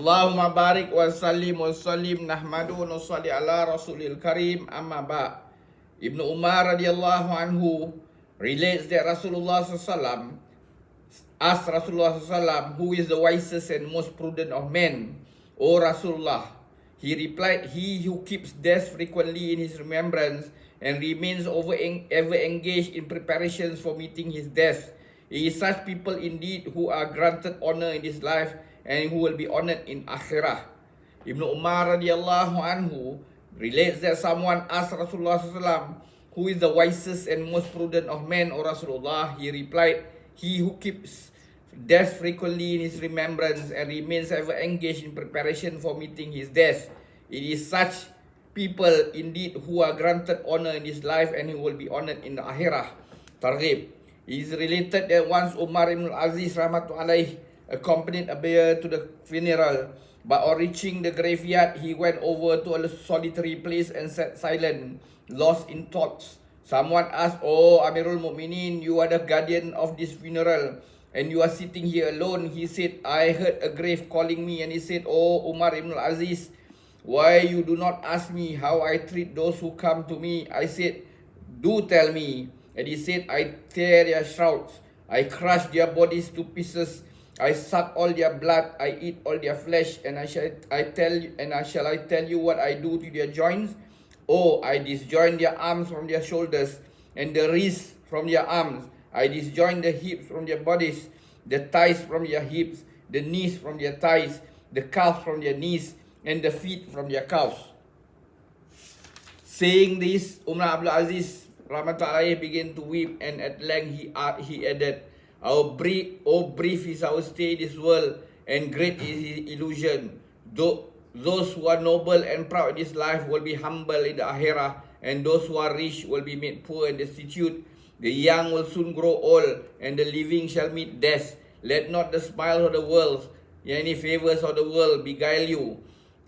Allahumma barik wa sallim nahmadu wa nusalli ala rasulil karim amma ba. Ibnu Umar radhiyallahu anhu relates that Rasulullah SAW asked Rasulullah SAW, who is the wisest and most prudent of men? O Rasulullah, he replied, he who keeps death frequently in his remembrance and remains ever engaged in preparations for meeting his death. It is such people indeed who are granted honor in this life and who will be honored in akhirah. Ibn Umar radiyallahu anhu relates that someone asked Rasulullah SAW, who is the wisest and most prudent of men, O Rasulullah? He replied, he who keeps death frequently in his remembrance and remains ever engaged in preparation for meeting his death. It is such people indeed who are granted honor in this life and who will be honored in the akhirah. Targhib. It is related that once Umar ibn al-Aziz rahmatullahi accompanied a bear to the funeral, but on reaching the graveyard, he went over to a solitary place and sat silent, lost in thoughts. Someone asked, "Oh Amirul Mu'minin, you are the guardian of this funeral, and you are sitting here alone." He said, "I heard a grave calling me." And he said, "Oh Umar ibn al-Aziz, why you do not ask me how I treat those who come to me?" I said, "Do tell me." And he said, "I tear their shrouds, I crush their bodies to pieces, I suck all their blood, I eat all their flesh, and shall I tell you what I do to their joints? Oh, I disjoin their arms from their shoulders, and the wrists from their arms. I disjoin the hips from their bodies, the thighs from their hips, the knees from their thighs, the calves from their knees, and the feet from their calves." Saying this, Umar Abdul Aziz rahmatullahi began to weep, and at length he added, "Oh, brief is our stay in this world, and great is his illusion. Those who are noble and proud in this life will be humble in the akhirah, and those who are rich will be made poor and destitute. The young will soon grow old, and the living shall meet death. Let not the smiles of the world, any favors of the world beguile you.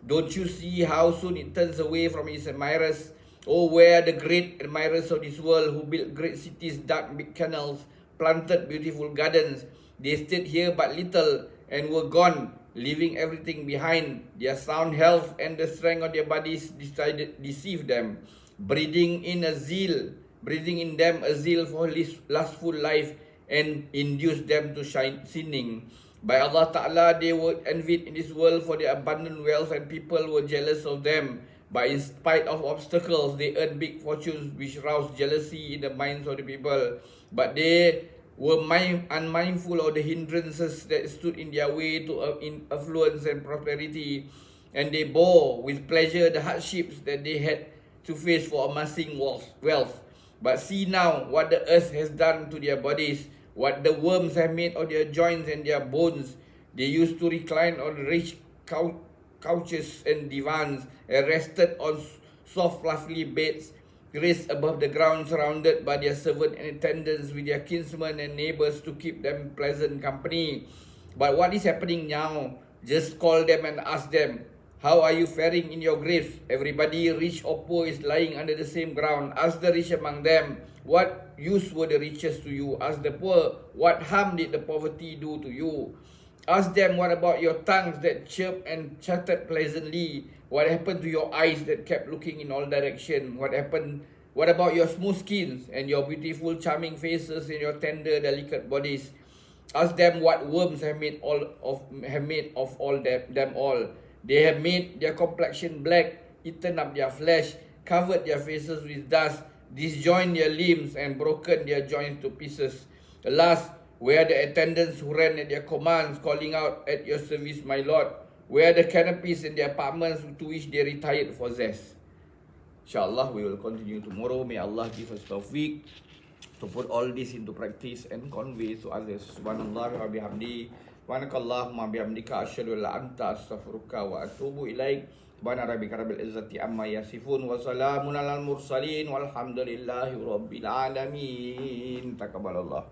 Don't you see how soon it turns away from its admirers? Oh, where are the great admirers of this world who built great cities, dug big canals, planted beautiful gardens? They stayed here but little and were gone, leaving everything behind. Their sound health and the strength of their bodies deceived them, breathing in them a zeal for lustful life, and induced them to sinning. By Allah Ta'ala, they were envied in this world for their abundant wealth, and people were jealous of them. But in spite of obstacles, they earned big fortunes which roused jealousy in the minds of the people. But they were unmindful of the hindrances that stood in their way to affluence and prosperity, and they bore with pleasure the hardships that they had to face for amassing wealth. But see now what the earth has done to their bodies, what the worms have made of their joints and their bones. They used to recline on rich couches and divans, and rested on soft fluffy beds, raised above the ground, surrounded by their servants and attendants, with their kinsmen and neighbors to keep them pleasant company. But what is happening now? Just call them and ask them, how are you faring in your graves? Everybody, rich or poor, is lying under the same ground. Ask the rich among them, what use were the riches to you? Ask the poor, what harm did the poverty do to you? Ask them, what about your tongues that chirped and chattered pleasantly? What happened to your eyes that kept looking in all directions? What about your smooth skins and your beautiful, charming faces and your tender, delicate bodies? Ask them what worms have made of them all. They have made their complexion black, eaten up their flesh, covered their faces with dust, disjoined their limbs, and broken their joints to pieces. Alas, where are the attendants who ran at their commands, calling out, "At your service, my lord"? Where are the canopies in the apartments to which they retired for zest? Inshallah, we will continue tomorrow. May Allah give us tawfiq to put all this into practice and convey to others. Subhanallah wa bihamdi. Subhanakallahumma bihamdika asyhadu an la anta astaghfiruka wa atubu ilaik. Subhana rabbika rabbil izzati amma yasifun wa salamun alal mursalin walhamdulillahi rabbil alamin. Taqabbalallah.